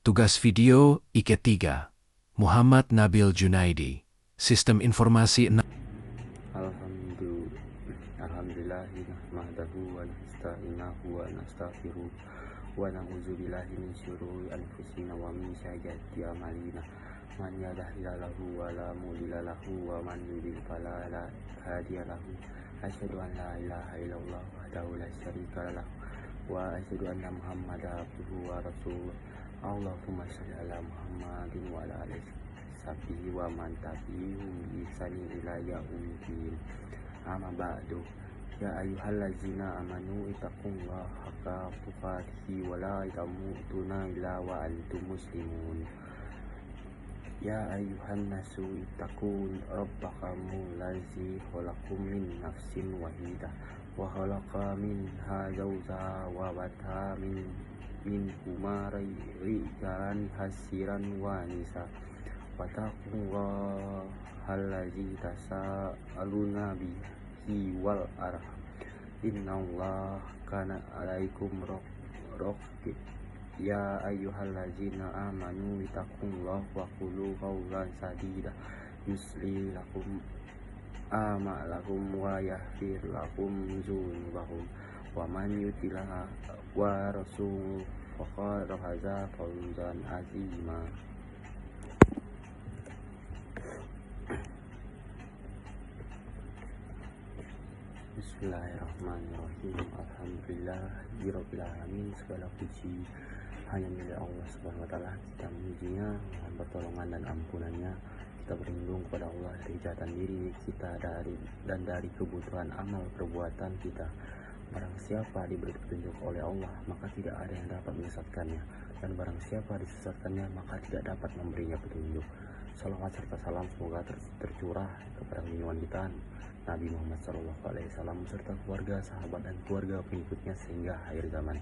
Tugas video IK3 Muhammad Nabil Junaidi. Sistem informasi Alhamdulillahi nahmadahu wa nasta'inahu wa nastaghfiruh wa na'udzu billahi min syururi anfusina wa min sayyiati a'malina. Man yahdihillahu wa la mudilla lahu wa man yudlil fala hadiya lahu. Asyhadu an la ilaha illallah wahdahu la syarika lahu wa asyhadu anna Muhammadan abduhu wa rasuluh. Allahumma shalli ala Muhammadin wa ala alihi sahbihi wa man tabi'ahum bi ihsanin ila yaumil. Amma ba'du. Ya ayyuhallazina amanu ittaqullaha haqqa tuqatih wa la tamutunna illa wa antum muslimun. Ya ayyuhan nasu ittaqu rabbakum allazi khalaqakum min nafsin wahidah wa khalaqa minha zawjaha wa batha minhuma rijalan hasiran wa nisa wattaqullaha allazi tasaaluna bihi wal arham innallaha kana 'alaikum raqib. Ya ayyuhallazina amanu ittaqullaha wa qulu qawlan sadida yuslih lakum a'malakum wa yaghfir lakum dzunubakum wa man yuti'illah wa rasul faqad faza fawzan azima. Bismillahirrahmanirrahim. Alhamdulillahirabbil alamin. Segala puji hanya milik Allah Subhanahu wa taala. Kita memujinya, mohon pertolongan dan ampunannya. Kita berlindung kepada Allah dari kejahatan diri kita dari kebutuhan amal perbuatan kita. Barang siapa diberi petunjuk oleh Allah, maka tidak ada yang dapat menyesatkannya, dan barang siapa disesatkannya, maka tidak dapat memberinya petunjuk. Salawat serta salam semoga tercurah kepada junjungan kita Nabi Muhammad SAW serta keluarga, sahabat, dan keluarga pengikutnya sehingga akhir zaman.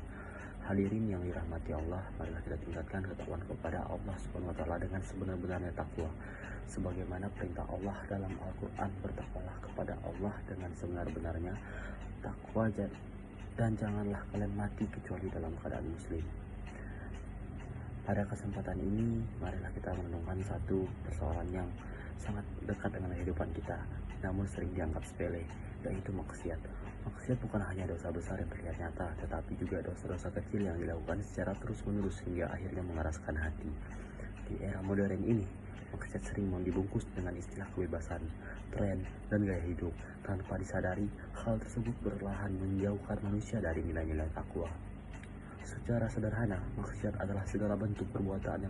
Hadirin yang dirahmati Allah, marilah kita tingkatkan ketakwaan kepada Allah Subhanahu wa taala dengan sebenar-benarnya takwa. Sebagaimana perintah Allah dalam Al-Qur'an, bertakwalah kepada Allah dengan sebenar-benarnya takwa, dan janganlah kalian mati kecuali dalam keadaan muslim. Pada kesempatan ini, marilah kita merenungkan satu persoalan yang sangat dekat dengan kehidupan kita, namun sering dianggap sepele, yaitu maksiat. Maksiat bukan hanya dosa besar yang terlihat nyata, tetapi juga dosa-dosa kecil yang dilakukan secara terus-menerus hingga akhirnya mengeraskan hati. Di era modern ini, maksiat sering dibungkus dengan istilah kebebasan, tren, dan gaya hidup. Tanpa disadari, hal tersebut perlahan menjauhkan manusia dari nilai-nilai takwa. Secara sederhana, maksiat adalah segala bentuk perbuatan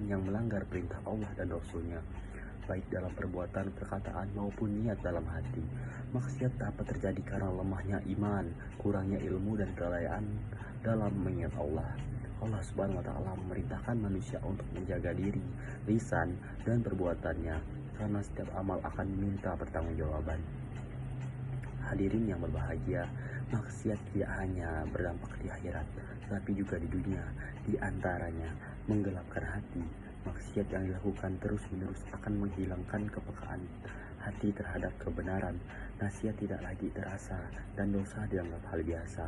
yang melanggar perintah Allah dan Rasul-Nya, baik dalam perbuatan, perkataan, maupun niat dalam hati. Maksiat dapat terjadi karena lemahnya iman, kurangnya ilmu, dan kelalaian dalam mengingat Allah. Allah Subhanahu wa taala memerintahkan manusia untuk menjaga diri, lisan, dan perbuatannya, karena setiap amal akan diminta pertanggungjawaban. Hadirin yang berbahagia, maksiat tidak hanya berdampak di akhirat, tapi juga di dunia. Di antaranya, menggelapkan hati. Maksiat yang dilakukan terus-menerus akan menghilangkan kepekaan hati terhadap kebenaran. Nasihat tidak lagi terasa, dan dosa dianggap hal biasa.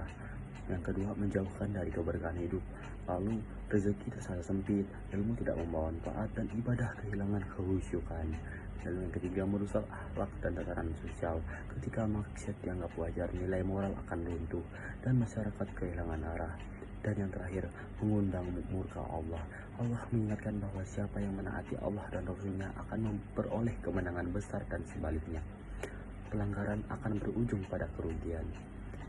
Yang kedua, menjauhkan dari keberkahan hidup. Lalu, rezeki terasa sempit, ilmu tidak membawa manfaat, dan ibadah kehilangan kehusyukan. Lalu yang ketiga, merusak akhlak dan tatanan sosial. Ketika maksiat dianggap wajar, nilai moral akan runtuh, dan masyarakat kehilangan arah. Dan yang terakhir, mengundang murka Allah. Allah mengingatkan bahwa siapa yang menaati Allah dan Rasul-Nya akan memperoleh kemenangan besar, dan sebaliknya, pelanggaran akan berujung pada kerugian.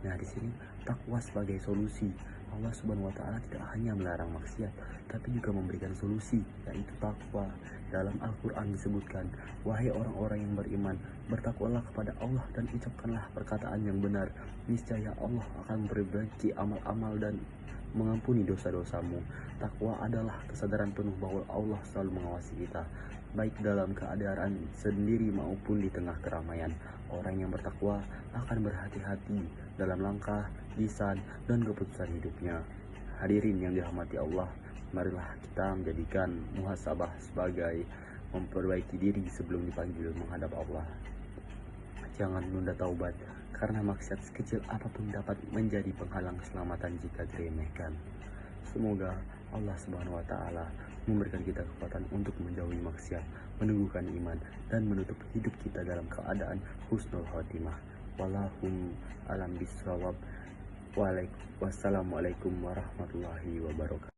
Nah, di sini takwa sebagai solusi. Allah Subhanahu wa taala tidak hanya melarang maksiat, tapi juga memberikan solusi, yaitu takwa. Dalam Al-Qur'an disebutkan, wahai orang-orang yang beriman, bertakwalah kepada Allah dan ucapkanlah perkataan yang benar. Niscaya Allah akan memperbaiki amal-amal dan mengampuni dosa-dosamu. Takwa adalah kesadaran penuh bahwa Allah selalu mengawasi kita, baik dalam keadaan sendiri maupun di tengah keramaian. Orang yang bertakwa akan berhati-hati dalam langkah, lisan, dan keputusan hidupnya. Hadirin yang dirahmati Allah, marilah kita menjadikan muhasabah sebagai memperbaiki diri sebelum dipanggil menghadap Allah. Jangan menunda taubat, karena maksiat sekecil apapun dapat menjadi penghalang keselamatan jika diremehkan. Semoga Allah Subhanahu wa taala memberikan kita kekuatan untuk menjauhi maksiat, meneguhkan iman, dan menutup hidup kita dalam keadaan husnul khotimah. Wallahum alam bisawab. Wassalamualaikum warahmatullahi wabarakatuh.